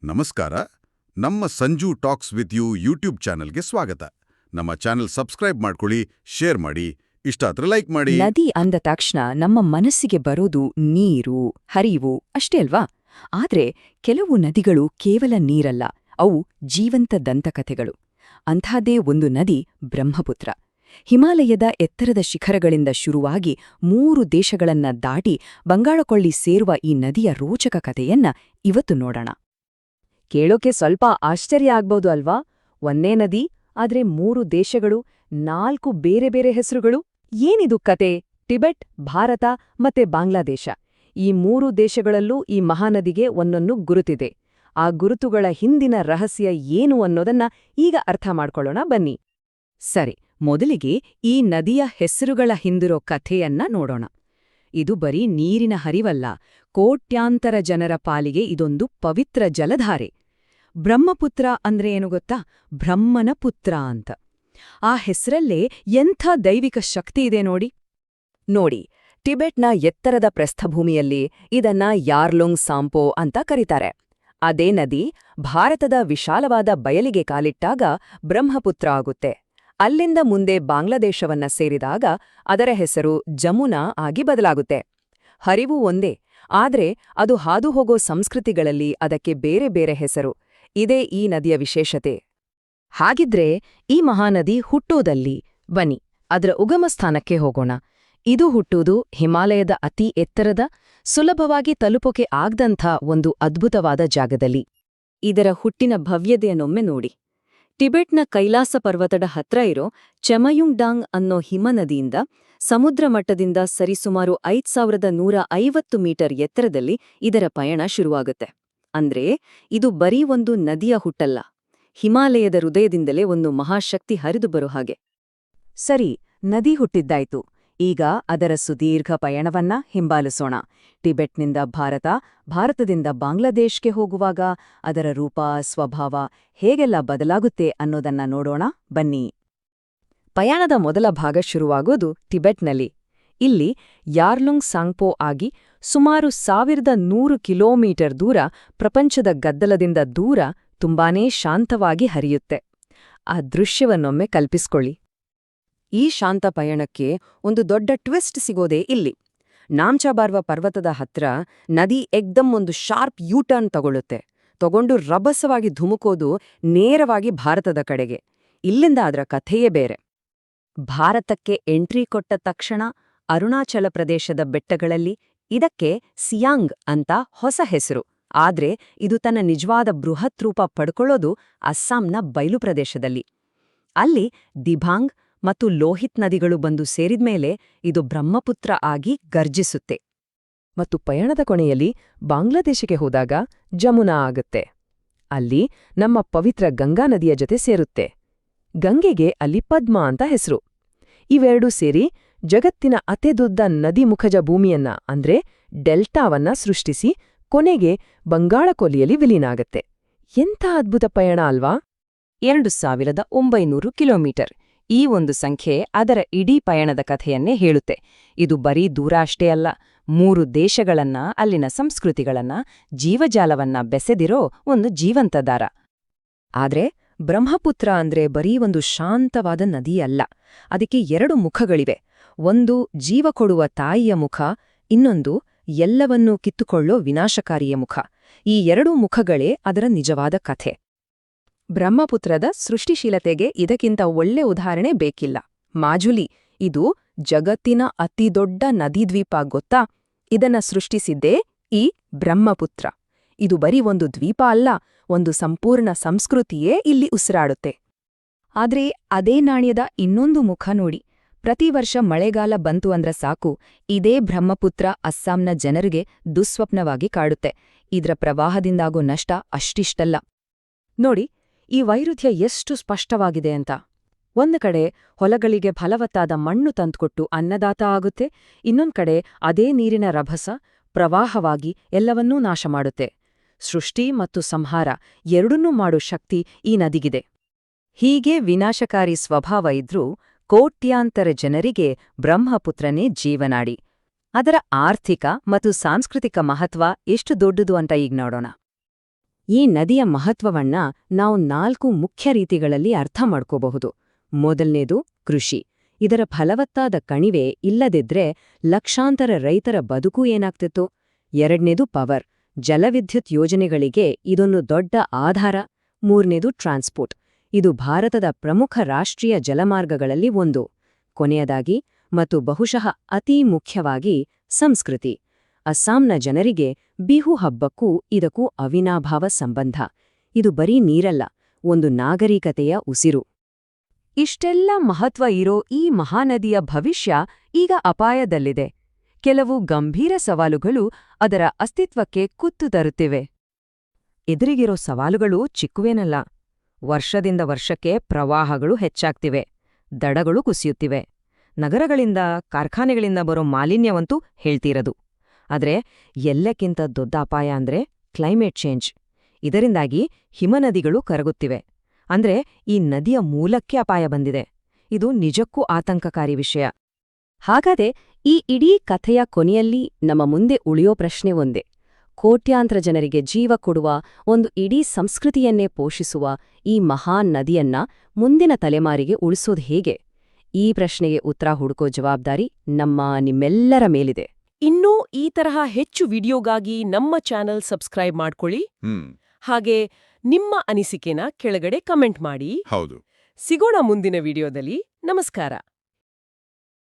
ನಮಸ್ಕಾರ. ನಮ್ಮ Sanju talks with you YouTube ಚಾನೆಲ್ಗೆ ಸ್ವಾಗತ. ನಮ್ಮ ಚಾನೆಲ್ ಸಬ್ಸ್ಕ್ರೈಬ್ ಮಾಡ್ಕೊಳ್ಳಿ, ಶೇರ್ ಮಾಡಿ, ಇಷ್ಟ ಆದ್ರೆ ಲೈಕ್ ಮಾಡಿ. ನದಿ ಅಂದ ತಕ್ಷಣ ನಮ್ಮ ಮನಸ್ಸಿಗೆ ಬರೋದು ನೀರು, ಹರಿವು ಅಷ್ಟೇ ಅಲ್ವಾ? ಆದ್ರೆ ಕೆಲವು ನದಿಗಳು ಕೇವಲ ನೀರಲ್ಲ, ಅವು ಜೀವಂತ ದಂತಕಥೆಗಳು. ಅಂಥದ್ದೇ ಒಂದು ನದಿ ಬ್ರಹ್ಮಪುತ್ರ. ಹಿಮಾಲಯದ ಎತ್ತರದ ಶಿಖರಗಳಿಂದ ಶುರುವಾಗಿ 3 ದೇಶಗಳನ್ನ ದಾಟಿ ಬಂಗಾಳಕೊಲ್ಲಿ ಸೇರುವ ಈ ನದಿಯ ರೋಚಕ ಕಥೆಯನ್ನ ಇವತ್ತು ನೋಡೋಣ. ಕೇಳೋಕೆ ಸ್ವಲ್ಪ ಆಶ್ಚರ್ಯ ಆಗ್ಬೋದು ಅಲ್ವಾ? ಒಂದೇ ನದಿ, ಆದ್ರೆ 3 ದೇಶಗಳು, 4 ಬೇರೆ ಬೇರೆ ಹೆಸರುಗಳು. ಏನಿದು ಕತೆ? ಟಿಬೆಟ್, ಭಾರತ ಮತ್ತೆ ಬಾಂಗ್ಲಾದೇಶ, ಈ 3 ದೇಶಗಳಲ್ಲೂ ಈ ಮಹಾನದಿಗೆ ಒಂದೊಂದು ಗುರುತಿದೆ. ಆ ಗುರುತುಗಳ ಹಿಂದಿನ ರಹಸ್ಯ ಏನು ಅನ್ನೋದನ್ನ ಈಗ ಅರ್ಥ ಮಾಡ್ಕೊಳ್ಳೋಣ ಬನ್ನಿ. ಸರಿ, ಮೊದಲಿಗೆ ಈ ನದಿಯ ಹೆಸರುಗಳ ಹಿಂದಿರೋ ಕಥೆಯನ್ನ ನೋಡೋಣ. ಇದು ಬರೀ ನೀರಿನ ಹರಿವಲ್ಲ, ಕೋಟ್ಯಾಂತರ ಜನರ ಪಾಲಿಗೆ ಇದೊಂದು ಪವಿತ್ರ ಜಲಧಾರೆ. ಬ್ರಹ್ಮಪುತ್ರ ಅಂದ್ರೆ ಏನು ಗೊತ್ತಾ? ಬ್ರಹ್ಮನ ಪುತ್ರ ಅಂತ. ಆ ಹೆಸರಲ್ಲೇ ಎಂಥ ದೈವಿಕ ಶಕ್ತಿ ಇದೆ ನೋಡಿ. ಟಿಬೆಟ್ನ ಎತ್ತರದ ಪ್ರಸ್ಥಭೂಮಿಯಲ್ಲಿ ಇದನ್ನ ಯಾರ್ಲುಂಗ್ ಸಾಂಪೋ ಅಂತ ಕರೀತಾರೆ. ಅದೇ ನದಿ ಭಾರತದ ವಿಶಾಲವಾದ ಬಯಲಿಗೆ ಕಾಲಿಟ್ಟಾಗ ಬ್ರಹ್ಮಪುತ್ರ ಆಗುತ್ತೆ. ಅಲ್ಲಿಂದ ಮುಂದೆ ಬಾಂಗ್ಲಾದೇಶವನ್ನ ಸೇರಿದಾಗ ಅದರ ಹೆಸರು ಜಮುನಾ ಆಗಿ ಬದಲಾಗುತ್ತೆ. ಹರಿವು ಒಂದೇ, ಆದ್ರೆ ಅದು ಹಾದುಹೋಗೋ ಸಂಸ್ಕೃತಿಗಳಲ್ಲಿ ಅದಕ್ಕೆ ಬೇರೆ ಬೇರೆ ಹೆಸರು. ಇದೇ ಈ ನದಿಯ ವಿಶೇಷತೆ. ಹಾಗಿದ್ರೆ ಈ ಮಹಾನದಿ ಹುಟ್ಟೋದಲ್ಲಿ ಬನ್ನಿ ಅದರ ಉಗಮ ಸ್ಥಾನಕ್ಕೆ ಹೋಗೋಣ. ಇದು ಹುಟ್ಟುವುದು ಹಿಮಾಲಯದ ಅತಿ ಎತ್ತರದ, ಸುಲಭವಾಗಿ ತಲುಪೋಕೆ ಆಗ್ದಂಥ ಒಂದು ಅದ್ಭುತವಾದ ಜಾಗದಲ್ಲಿ. ಇದರ ಹುಟ್ಟಿನ ಭವ್ಯತೆಯನ್ನೊಮ್ಮೆ ನೋಡಿ. ಟಿಬೆಟ್ನ ಕೈಲಾಸ ಪರ್ವತದ ಹತ್ರ ಇರೋ ಚೆಮಯುಂಗ್ಡಾಂಗ್ ಅನ್ನೋ ಹಿಮನದಿಯಿಂದ ಸಮುದ್ರ ಮಟ್ಟದಿಂದ ಸರಿಸುಮಾರು 5150 ಮೀಟರ್ ಎತ್ತರದಲ್ಲಿ ಇದರ ಪಯಣ ಶುರುವಾಗುತ್ತೆ. ಅಂದ್ರೆ ಇದು ಬರೀ ಒಂದು ನದಿಯ ಹುಟ್ಟಲ್ಲ, ಹಿಮಾಲಯದ ಹೃದಯದಿಂದಲೇ ಒಂದು ಮಹಾಶಕ್ತಿ ಹರಿದು ಬರೋ ಹಾಗೆ. ಸರಿ, ನದಿ ಹುಟ್ಟಿದ್ದಾಯ್ತು. ಈಗ ಅದರ ಸುದೀರ್ಘ ಪಯಣವನ್ನ ಹಿಂಬಾಲಿಸೋಣ. ಟಿಬೆಟ್ನಿಂದ ಭಾರತ, ಭಾರತದಿಂದ ಬಾಂಗ್ಲಾದೇಶ್ಗೆ ಹೋಗುವಾಗ ಅದರ ರೂಪ, ಸ್ವಭಾವ ಹೇಗೆಲ್ಲ ಬದಲಾಗುತ್ತೆ ಅನ್ನೋದನ್ನ ನೋಡೋಣ ಬನ್ನಿ. ಪಯಣದ ಮೊದಲ ಭಾಗ ಶುರುವಾಗೋದು ಟಿಬೆಟ್ನಲ್ಲಿ. ಇಲ್ಲಿ ಯಾರ್ಲುಂಗ್ ಸಾಂಗ್ಪೋ ಆಗಿ ಸುಮಾರು 1100 ಕಿಲೋಮೀಟರ್ ದೂರ, ಪ್ರಪಂಚದ ಗದ್ದಲದಿಂದ ದೂರ, ತುಂಬಾನೇ ಶಾಂತವಾಗಿ ಹರಿಯುತ್ತೆ. ಆ ದೃಶ್ಯವನ್ನೊಮ್ಮೆ ಕಲ್ಪಿಸ್ಕೊಳ್ಳಿ. ಈ ಶಾಂತ ಪಯಣಕ್ಕೆ ಒಂದು ದೊಡ್ಡ ಟ್ವಿಸ್ಟ್ ಸಿಗೋದೇ ಇಲ್ಲಿ. ನಾಮ್ಚಾಬಾರ್ವ ಪರ್ವತದ ಹತ್ರ ನದಿ ಎಕ್ದಮ್ ಒಂದು ಶಾರ್ಪ್ ಯೂಟರ್ನ್ ತಗೊಂಡು ರಭಸವಾಗಿ ಧುಮುಕೋದು ನೇರವಾಗಿ ಭಾರತದ ಕಡೆಗೆ. ಇಲ್ಲಿಂದ ಅದರ ಕಥೆಯೇ ಬೇರೆ. ಭಾರತಕ್ಕೆ ಎಂಟ್ರಿ ಕೊಟ್ಟ ತಕ್ಷಣ ಅರುಣಾಚಲ ಪ್ರದೇಶದ ಬೆಟ್ಟಗಳಲ್ಲಿ ಇದಕ್ಕೆ ಸಿಯಾಂಗ್ ಅಂತ ಹೊಸ ಹೆಸರು. ಆದ್ರೆ ಇದು ತನ್ನ ನಿಜವಾದ ಬೃಹತ್ ರೂಪ ಪಡ್ಕೊಳ್ಳೋದು ಅಸ್ಸಾಂನ ಬಯಲು ಪ್ರದೇಶದಲ್ಲಿ. ಅಲ್ಲಿ ದಿಬಾಂಗ್ ಮತ್ತು ಲೋಹಿತ್ ನದಿಗಳು ಬಂದು ಸೇರಿದ್ಮೇಲೆ ಇದು ಬ್ರಹ್ಮಪುತ್ರ ಆಗಿ ಗರ್ಜಿಸುತ್ತೆ. ಮತ್ತು ಪಯಣದ ಕೊನೆಯಲ್ಲಿ ಬಾಂಗ್ಲಾದೇಶಕ್ಕೆ ಹೋದಾಗ ಜಮುನಾ ಆಗುತ್ತೆ. ಅಲ್ಲಿ ನಮ್ಮ ಪವಿತ್ರ ಗಂಗಾ ನದಿಯ ಜೊತೆ ಸೇರುತ್ತೆ. ಗಂಗೆಗೆ ಅಲ್ಲಿ ಪದ್ಮ ಅಂತ ಹೆಸರು. ಇವೆರಡೂ ಸೇರಿ ಜಗತ್ತಿನ ಅತಿದೊಡ್ಡ ನದಿ ಮುಖಜ ಭೂಮಿಯನ್ನ ಅಂದ್ರೆ ಡೆಲ್ಟಾವನ್ನ ಸೃಷ್ಟಿಸಿ ಕೊನೆಗೆ ಬಂಗಾಳಕೊಲ್ಲಿಯಲ್ಲಿ ವಿಲೀನಾಗತ್ತೆ. ಎಂಥ ಅದ್ಭುತ ಪಯಣ ಅಲ್ವಾ? 2900 ಕಿಲೋಮೀಟರ್. ಈ ಒಂದು ಸಂಖ್ಯೆ ಅದರ ಇಡೀ ಪಯಣದ ಕಥೆಯನ್ನೇ ಹೇಳುತ್ತೆ. ಇದು ಬರೀ ದೂರ ಅಷ್ಟೇ ಅಲ್ಲ, 3 ದೇಶಗಳನ್ನ, ಅಲ್ಲಿನ ಸಂಸ್ಕೃತಿಗಳನ್ನ, ಜೀವಜಾಲವನ್ನ ಬೆಸೆದಿರೋ ಒಂದು ಜೀವಂತ ದಾರ. ಆದ್ರೆ ಬ್ರಹ್ಮಪುತ್ರ ಅಂದ್ರೆ ಬರೀ ಒಂದು ಶಾಂತವಾದ ನದಿಯಲ್ಲ. ಅದಕ್ಕೆ 2 ಮುಖಗಳಿವೆ. ಒಂದು ಜೀವ ಕೊಡುವ ತಾಯಿಯ ಮುಖ, ಇನ್ನೊಂದು ಎಲ್ಲವನ್ನೂ ಕಿತ್ತುಕೊಳ್ಳೋ ವಿನಾಶಕಾರಿಯ ಮುಖ. ಈ 2 ಮುಖಗಳೇ ಅದರ ನಿಜವಾದ ಕಥೆ. ಬ್ರಹ್ಮಪುತ್ರದ ಸೃಷ್ಟಿಶೀಲತೆಗೆ ಇದಕ್ಕಿಂತ ಒಳ್ಳೆ ಉದಾಹರಣೆ ಬೇಕಿಲ್ಲ. ಮಾಜುಲಿ, ಇದು ಜಗತ್ತಿನ ಅತಿದೊಡ್ಡ ನದಿದ್ವೀಪ ಗೊತ್ತಾ? ಇದನ್ನ ಸೃಷ್ಟಿಸಿದ್ದೇ ಈ ಬ್ರಹ್ಮಪುತ್ರ. ಇದು ಬರೀ ಒಂದು ದ್ವೀಪ ಅಲ್ಲ, ಒಂದು ಸಂಪೂರ್ಣ ಸಂಸ್ಕೃತಿಯೇ ಇಲ್ಲಿ ಉಸಿರಾಡುತ್ತೆ. ಆದ್ರೆ ಅದೇ ನಾಣ್ಯದ ಇನ್ನೊಂದು ಮುಖ ನೋಡಿ. ಪ್ರತಿ ವರ್ಷ ಮಳೆಗಾಲ ಬಂತು ಅಂದ್ರ ಸಾಕು, ಇದೇ ಬ್ರಹ್ಮಪುತ್ರ ಅಸ್ಸಾಂನ ಜನರಿಗೆ ದುಸ್ವಪ್ನವಾಗಿ ಕಾಡುತ್ತೆ. ಇದ್ರ ಪ್ರವಾಹದಿಂದಾಗೋ ನಷ್ಟ ಅಷ್ಟಿಷ್ಟಲ್ಲ. ನೋಡಿ, ಈ ವೈರುಧ್ಯ ಎಷ್ಟು ಸ್ಪಷ್ಟವಾಗಿದೆ ಅಂತ. ಒಂದು ಕಡೆ ಹೊಲಗಳಿಗೆ ಫಲವತ್ತಾದ ಮಣ್ಣು ತಂದ್ಕೊಟ್ಟು ಅನ್ನದಾತ ಆಗುತ್ತೆ, ಇನ್ನೊಂದ್ ಕಡೆ ಅದೇ ನೀರಿನ ರಭಸ ಪ್ರವಾಹವಾಗಿ ಎಲ್ಲವನ್ನೂ ನಾಶ ಮಾಡುತ್ತೆ. ಸೃಷ್ಟಿ ಮತ್ತು ಸಂಹಾರ ಎರಡನ್ನೂ ಮಾಡೋ ಶಕ್ತಿ ಈ ನದಿಗಿದೆ. ಹೀಗೆ ವಿನಾಶಕಾರಿ ಸ್ವಭಾವ ಇದ್ರೂ ಕೋಟ್ಯಾಂತರ ಜನರಿಗೆ ಬ್ರಹ್ಮಪುತ್ರನೇ ಜೀವನಾಡಿ. ಅದರ ಆರ್ಥಿಕ ಮತ್ತು ಸಾಂಸ್ಕೃತಿಕ ಮಹತ್ವ ಎಷ್ಟು ದೊಡ್ಡದು ಅಂತ ಈಗ ನೋಡೋಣ. ಈ ನದಿಯ ಮಹತ್ವವನ್ನ ನಾವು 4 ಮುಖ್ಯ ರೀತಿಗಳಲ್ಲಿ ಅರ್ಥ ಮಾಡ್ಕೋಬಹುದು. ಮೊದಲನೇದು ಕೃಷಿ. ಇದರ ಫಲವತ್ತಾದ ಕಣಿವೆ ಇಲ್ಲದಿದ್ರೆ ಲಕ್ಷಾಂತರ ರೈತರ ಬದುಕು ಏನಾಗ್ತಿತ್ತು. ಎರಡನೇದು ಪವರ್. ಜಲವಿದ್ಯುತ್ ಯೋಜನೆಗಳಿಗೆ ಇದೊಂದು ದೊಡ್ಡ ಆಧಾರ. ಮೂರನೇದು ಟ್ರಾನ್ಸ್ಪೋರ್ಟ್. ಇದು ಭಾರತದ ಪ್ರಮುಖ ರಾಷ್ಟ್ರೀಯ ಜಲಮಾರ್ಗಗಳಲ್ಲಿ ಒಂದು. ಕೊನೆಯದಾಗಿ ಮತ್ತು ಬಹುಶಃ ಅತೀ ಮುಖ್ಯವಾಗಿ ಸಂಸ್ಕೃತಿ. ಅಸ್ಸಾಂನ ಜನರಿಗೆ ಬಿಹು ಹಬ್ಬಕ್ಕೂ ಇದಕ್ಕೂ ಅವಿನಾಭಾವ ಸಂಬಂಧ. ಇದು ಬರೀ ನೀರಲ್ಲ, ಒಂದು ನಾಗರಿಕತೆಯ ಉಸಿರು. ಇಷ್ಟೆಲ್ಲ ಮಹತ್ವ ಇರೋ ಈ ಮಹಾನದಿಯ ಭವಿಷ್ಯ ಈಗ ಅಪಾಯದಲ್ಲಿದೆ. ಕೆಲವು ಗಂಭೀರ ಸವಾಲುಗಳು ಅದರ ಅಸ್ತಿತ್ವಕ್ಕೆ ಕುತ್ತು ತರುತ್ತಿವೆ. ಎದುರಿಗಿರೋ ಸವಾಲುಗಳು ಚಿಕ್ಕವೇನಲ್ಲ. ವರ್ಷದಿಂದ ವರ್ಷಕ್ಕೆ ಪ್ರವಾಹಗಳು ಹೆಚ್ಚಾಗ್ತಿವೆ, ದಡಗಳು ಕುಸಿಯುತ್ತಿವೆ, ನಗರಗಳಿಂದ ಕಾರ್ಖಾನೆಗಳಿಂದ ಬರೋ ಮಾಲಿನ್ಯವಂತೂ ಹೇಳ್ತಿರದು. ಆದ್ರೆ ಎಲ್ಲಕ್ಕಿಂತ ದೊಡ್ಡ ಅಪಾಯ ಅಂದ್ರೆ ಕ್ಲೈಮೇಟ್ ಚೇಂಜ್. ಇದರಿಂದಾಗಿ ಹಿಮನದಿಗಳು ಕರಗುತ್ತಿವೆ. ಅಂದ್ರೆ ಈ ನದಿಯ ಮೂಲಕ್ಕೆ ಅಪಾಯ ಬಂದಿದೆ. ಇದು ನಿಜಕ್ಕೂ ಆತಂಕಕಾರಿ ವಿಷಯ. ಹಾಗಾದ್ರೆ ಈ ಇಡೀ ಕಥೆಯ ಕೊನೆಯಲ್ಲಿ ನಮ್ಮ ಮುಂದೆ ಉಳಿಯೋ ಪ್ರಶ್ನೆ ಒಂದೇ. ಕೋಟ್ಯಾಂತರ ಜನರಿಗೆ ಜೀವ ಕೊಡುವ, ಒಂದು ಇಡೀ ಸಂಸ್ಕೃತಿಯನ್ನೇ ಪೋಷಿಸುವ ಈ ಮಹಾನ್ ನದಿಯನ್ನ ಮುಂದಿನ ತಲೆಮಾರಿಗೆ ಉಳಿಸೋದು ಹೇಗೆ? ಈ ಪ್ರಶ್ನೆಗೆ ಉತ್ತರ ಹುಡುಕೋ ಜವಾಬ್ದಾರಿ ನಿಮ್ಮೆಲ್ಲರ ಮೇಲಿದೆ. ಇನ್ನೂ ಈ ತರಹ ಹೆಚ್ಚು ವಿಡಿಯೋಗಾಗಿ ನಮ್ಮ ಚಾನೆಲ್ ಸಬ್ಸ್ಕ್ರೈಬ್ ಮಾಡ್ಕೊಳ್ಳಿ. ಹಾಗೆ ನಿಮ್ಮ ಅನಿಸಿಕೆನ ಕೆಳಗಡೆ ಕಮೆಂಟ್ ಮಾಡಿ. ಹೌದು. ಸಿಗೋಣ ಮುಂದಿನ ವಿಡಿಯೋದಲ್ಲಿ. ನಮಸ್ಕಾರ.